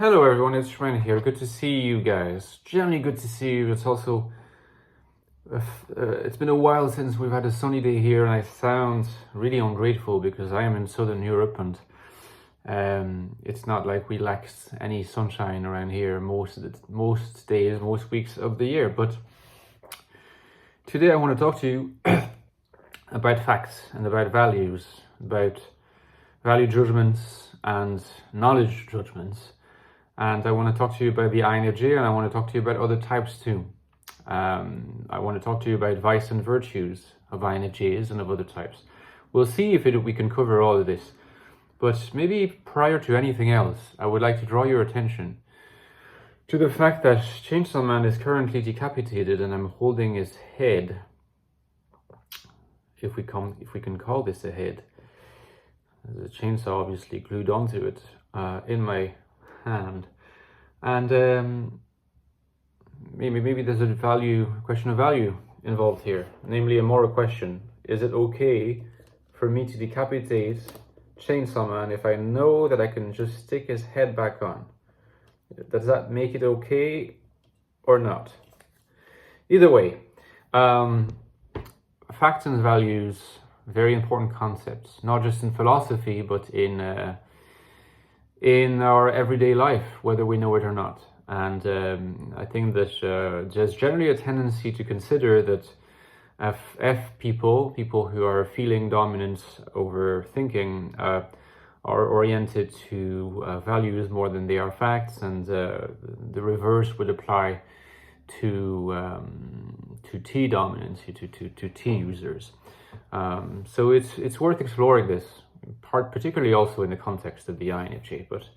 Hello everyone, it's Shrein here. Good to see you guys. Generally good to see you. It's also, it's been a while since we've had a sunny day here and I sound really ungrateful because I am in Southern Europe and it's not like we lack any sunshine around here most days, most weeks of the year. But today I want to talk to you about facts and about values, about value judgments and knowledge judgments. And I want to talk to you about the INFJ, and I want to talk to you about other types too. I want to talk to you about vice and virtues of INFJs and of other types. We'll see if we can cover all of this. But maybe prior to anything else, I would like to draw your attention to the fact that Chainsaw Man is currently decapitated and I'm holding his head, if we can call this a head. There's a chainsaw obviously glued onto it in my hand, and maybe there's a question of value involved here, namely a moral question. Is it okay for me to decapitate Chainsaw Man if I know that I can just stick his head back on? Does that make it okay or not? Either way, facts and values, very important concepts, not just in philosophy but in our everyday life, whether we know it or not. And I think that there's generally a tendency to consider that people who are feeling dominance over thinking are oriented to values more than they are facts, and the reverse would apply to T dominance, to T users. So it's worth exploring this, particularly also in the context of the INFJ. But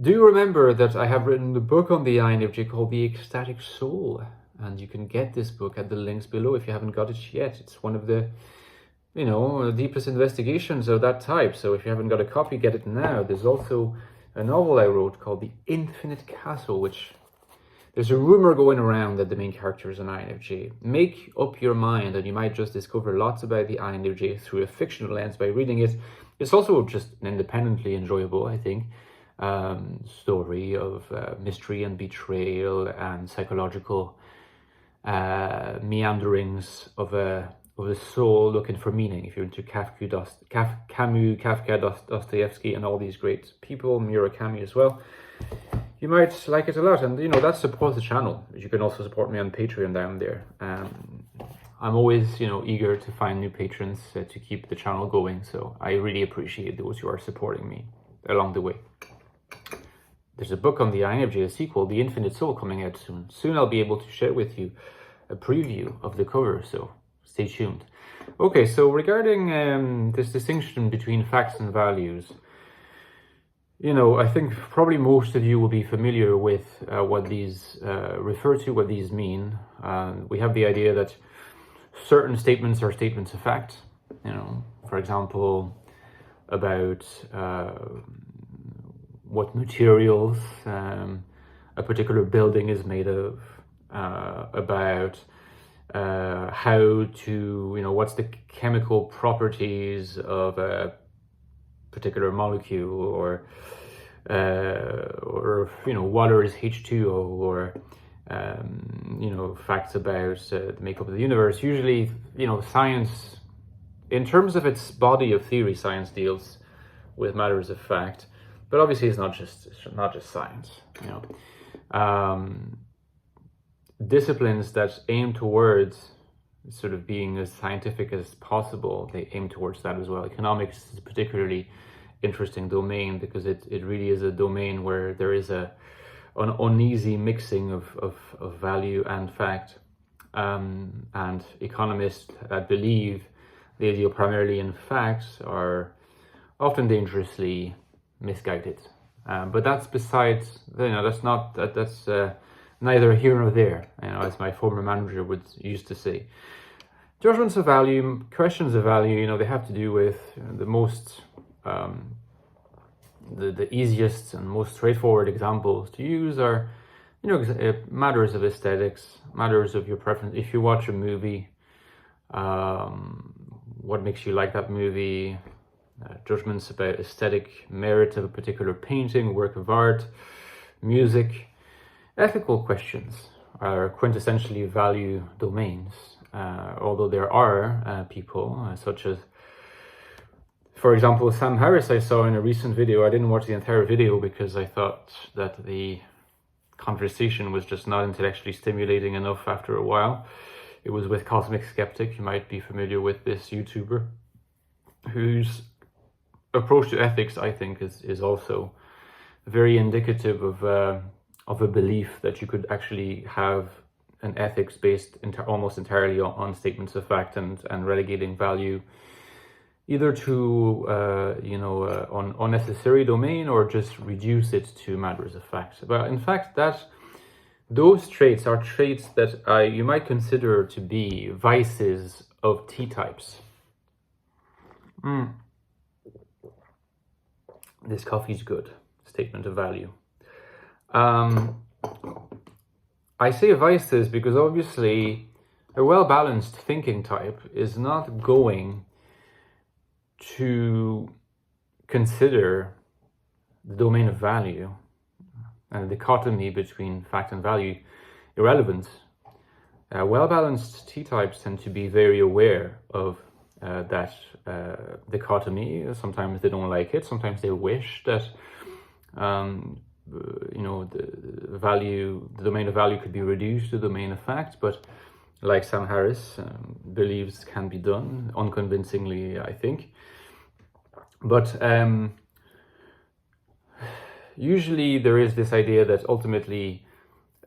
do remember that I have written a book on the INFJ called the Ecstatic Soul, and you can get this book at the links below if you haven't got it yet. It's one of the, deepest investigations of that type. So if you haven't got a copy, get it now. There's also a novel I wrote called The Infinite Castle, which there's a rumor going around that the main character is an INFJ. Make up your mind, and you might just discover lots about the INFJ through a fictional lens by reading it. It's also just an independently enjoyable, I think, story of mystery and betrayal and psychological meanderings of a soul looking for meaning. If you're into Camus, Kafka, Dostoevsky, and all these great people, Murakami as well, you might like it a lot. And that supports the channel. You can also support me on Patreon down there. I'm always eager to find new patrons to keep the channel going, so I really appreciate those who are supporting me along the way. There's a book on the INFJ, a sequel, The Infinite Soul, coming out soon. Soon I'll be able to share with you a preview of the cover, so stay tuned. Okay, so regarding this distinction between facts and values, I think probably most of you will be familiar with what these refer to, what these mean. We have the idea that certain statements are statements of fact, for example, about what materials a particular building is made of, about how to, what's the chemical properties of a particular molecule, or water is H2O, or facts about the makeup of the universe. Usually, science, in terms of its body of theory, science deals with matters of fact, but obviously it's not just science. Disciplines that aim towards sort of being as scientific as possible, they aim towards that as well. Economics is a particularly interesting domain because it really is a domain where there is an uneasy mixing of value and fact, and economists that believe they deal primarily in facts are often dangerously misguided. But that's besides, that's neither here nor there, as my former manager used to say. Judgments of value, questions of value, they have to do with the most, the easiest and most straightforward examples to use are, matters of aesthetics, matters of your preference. If you watch a movie, what makes you like that movie? judgments about aesthetic merit of a particular painting, work of art, music. Ethical questions are quintessentially value domains, although there are people such as, for example, Sam Harris I saw in a recent video. I didn't watch the entire video because I thought that the conversation was just not intellectually stimulating enough after a while. It was with Cosmic Skeptic. You might be familiar with this YouTuber whose approach to ethics, I think, is also very indicative of a belief that you could actually have an ethics based almost entirely on statements of fact and relegating value either to on unnecessary domain or just reduce it to matters of fact. But in fact, those traits are traits that you might consider to be vices of T-types. This coffee's good. Statement of value. I say vices because obviously a well-balanced thinking type is not going to consider the domain of value and the dichotomy between fact and value irrelevant. Well-balanced T-types tend to be very aware of that dichotomy. Sometimes they don't like it. Sometimes they wish that the domain of value could be reduced to the domain of fact, but like Sam Harris believes can be done, unconvincingly, I think. But usually there is this idea that ultimately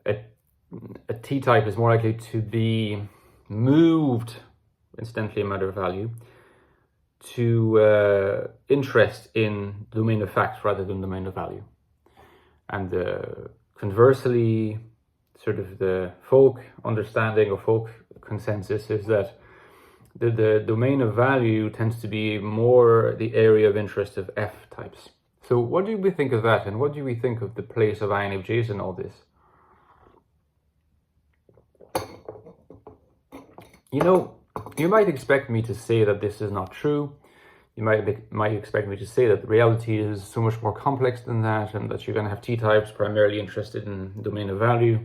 a T-type is more likely to be moved, incidentally a matter of value, to interest in the domain of fact rather than the domain of value. And conversely, sort of the folk understanding or folk consensus is that the domain of value tends to be more the area of interest of F-types. So what do we think of that, and what do we think of the place of INFJs in all this? You might expect me to say that this is not true. You might expect me to say that reality is so much more complex than that, and that you're going to have T-types primarily interested in domain of value,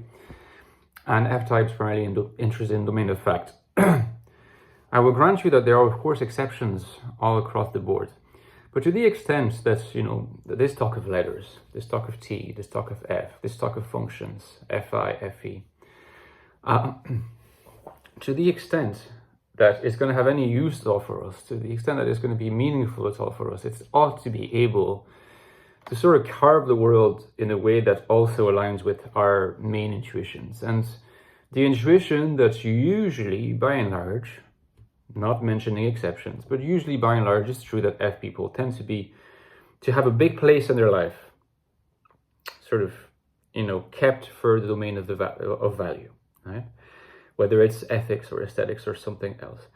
and F-types primarily interested in domain of fact. I will grant you that there are, of course, exceptions all across the board. But to the extent that, this talk of letters, this talk of T, this talk of F, this talk of functions, Fi, Fe, to the extent that it's going to have any use at all for us, to the extent that it's going to be meaningful at all for us, it ought to be able to sort of carve the world in a way that also aligns with our main intuitions. And the intuition that you usually, by and large, not mentioning exceptions, but usually by and large it's true that F people tend to have a big place in their life, sort of, kept for the domain of of value, right? Whether it's ethics or aesthetics or something else.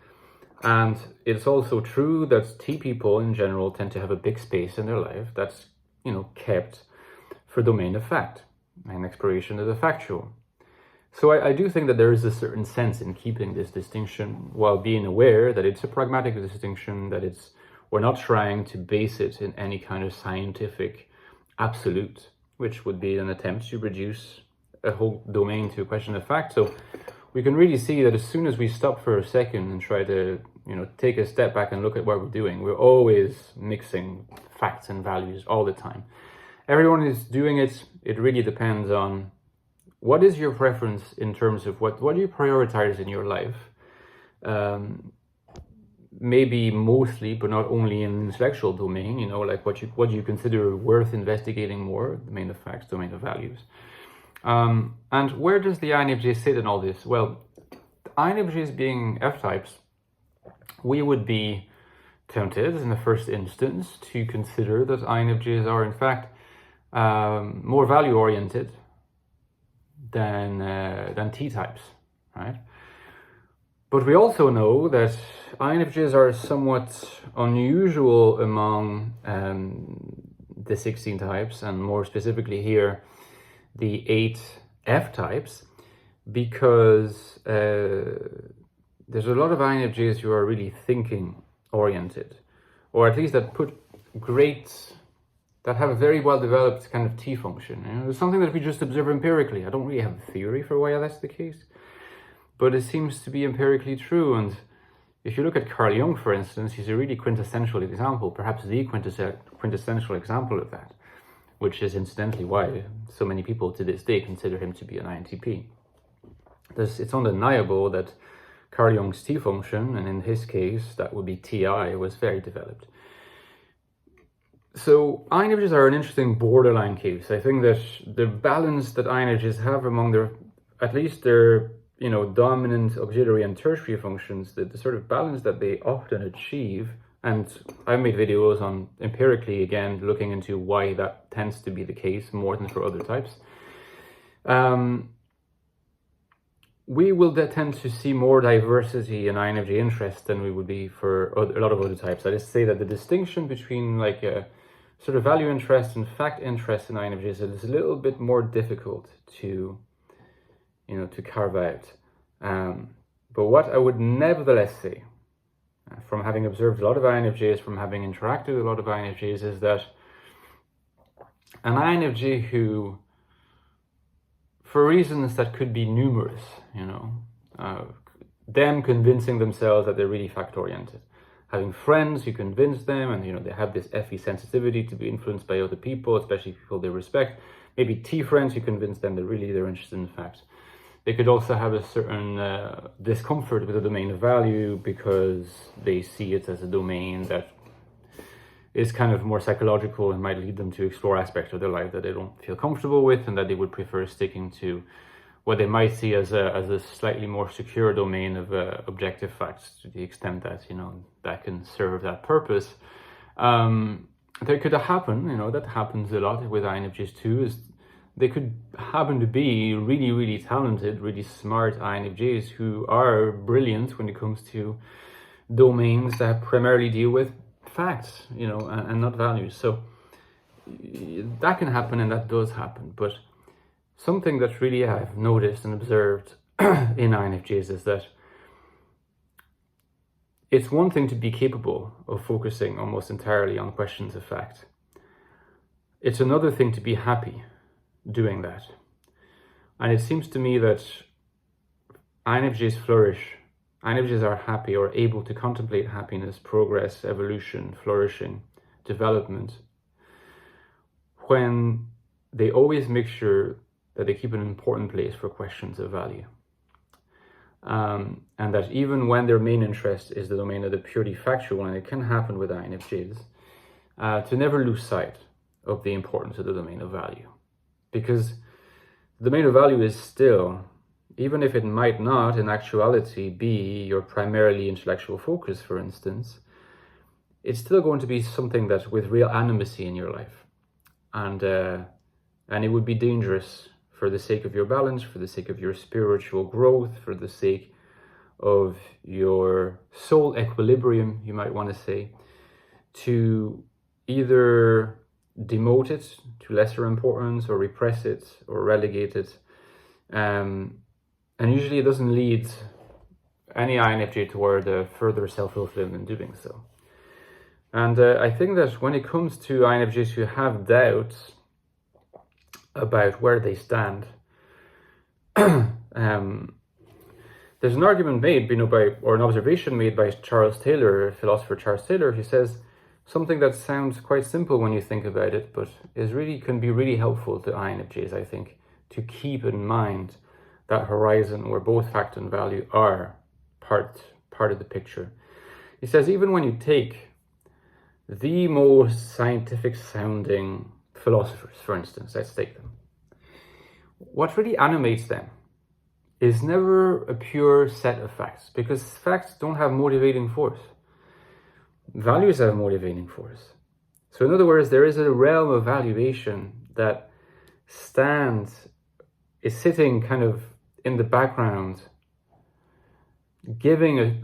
And it's also true that T people in general tend to have a big space in their life that's, kept for domain of fact and exploration of the factual. So I do think that there is a certain sense in keeping this distinction while being aware that it's a pragmatic distinction, that we're not trying to base it in any kind of scientific absolute, which would be an attempt to reduce a whole domain to a question of fact. So we can really see that as soon as we stop for a second and try to, take a step back and look at what we're doing, we're always mixing facts and values all the time. Everyone is doing it. It really depends on what is your preference in terms of what do you prioritize in your life? Maybe mostly, but not only in the intellectual domain, like what do you consider worth investigating more, domain of facts, domain of values. And where does the INFJ sit in all this? Well, INFJs being F-types, we would be tempted in the first instance to consider that INFJs are in fact more value-oriented than T-types, right? But we also know that INFJs are somewhat unusual among the 16 types, and more specifically here, the 8 F-types, because there's a lot of INFJs who are really thinking-oriented, or at least that have a very well developed kind of T function. You know, it's something that we just observe empirically. I don't really have a theory for why that's the case, but it seems to be empirically true. And if you look at Carl Jung, for instance, he's a really quintessential example, perhaps the quintessential example of that, which is incidentally why so many people to this day consider him to be an INTP. It's undeniable that Carl Jung's T function, and in his case that would be TI, was very developed. So INFJs are an interesting borderline case. I think that the balance that INFJs have among at least their dominant, auxiliary and tertiary functions, the sort of balance that they often achieve, and I've made videos on empirically, again, looking into why that tends to be the case more than for other types. We will tend to see more diversity in INFJ interest than we would be for a lot of other types. I just say that the distinction between like a sort of value interest and fact interest in INFJs is a little bit more difficult to carve out. But what I would nevertheless say, from having observed a lot of INFJs, from having interacted with a lot of INFJs, is that an INFJ who, for reasons that could be numerous, them convincing themselves that they're really fact-oriented, having friends who convince them, and they have this FE sensitivity to be influenced by other people, especially people they respect, maybe T friends who convince them that really they're interested in facts. They could also have a certain discomfort with the domain of value because they see it as a domain that is kind of more psychological and might lead them to explore aspects of their life that they don't feel comfortable with, and that they would prefer sticking to what they might see as a slightly more secure domain of objective facts, to the extent that that can serve that purpose. There could happen, that happens a lot with INFJs too, is they could happen to be really, really talented, really smart INFJs who are brilliant when it comes to domains that primarily deal with facts, and not values. So that can happen, and that does happen. But something that really I've noticed and observed in INFJs is that it's one thing to be capable of focusing almost entirely on questions of fact. It's another thing to be happy doing that. And it seems to me that INFJs flourish. INFJs are happy or able to contemplate happiness, progress, evolution, flourishing, development, when they always make sure that they keep an important place for questions of value. And that even when their main interest is the domain of the purely factual, and it can happen with INFJs, to never lose sight of the importance of the domain of value. Because the domain of value is still, even if it might not in actuality be your primarily intellectual focus, for instance, it's still going to be something that with real animacy in your life. And it would be dangerous for the sake of your balance, for the sake of your spiritual growth, for the sake of your soul equilibrium, you might want to say, to either demote it to lesser importance or repress it or relegate it. And usually it doesn't lead any INFJ toward further self-fulfillment in doing so. And I think that when it comes to INFJs who have doubts about where they stand, there's an argument made, or an observation made by Charles Taylor, philosopher Charles Taylor, who says something that sounds quite simple when you think about it, but can be really helpful to INFJs, I think, to keep in mind that horizon where both fact and value are part of the picture. He says, even when you take the most scientific sounding philosophers, for instance, let's take them, what really animates them is never a pure set of facts, because facts don't have motivating force. Values have motivating force. So in other words, there is a realm of valuation that is sitting kind of in the background, giving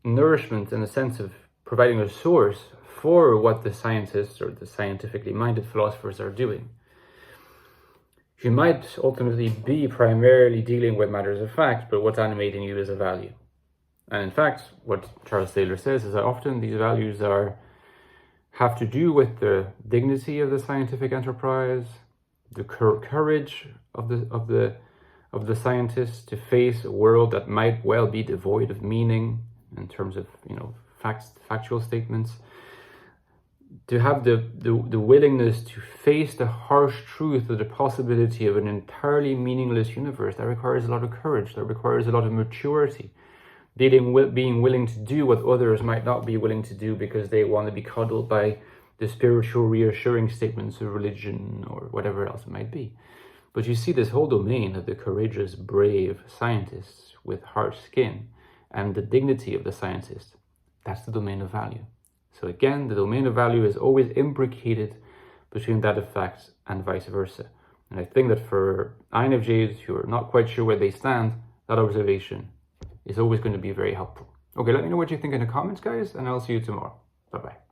nourishment in a sense of providing a source for what the scientists or the scientifically minded philosophers are doing. You might ultimately be primarily dealing with matters of fact, but what's animating you is a value. And in fact, what Charles Taylor says is that often these values are have to do with the dignity of the scientific enterprise, the courage of the scientists to face a world that might well be devoid of meaning in terms of, you know, factual statements, to have the willingness to face the harsh truth of the possibility of an entirely meaningless universe. That requires a lot of courage, that requires a lot of maturity, being willing to do what others might not be willing to do because they want to be coddled by the spiritual reassuring statements of religion or whatever else it might be. But you see this whole domain of the courageous, brave scientists with hard skin and the dignity of the scientist. That's the domain of value. So again, the domain of value is always imbricated between that of facts and vice versa. And I think that for INFJs who are not quite sure where they stand, that observation is always going to be very helpful. Okay, let me know what you think in the comments, guys, and I'll see you tomorrow. Bye-bye.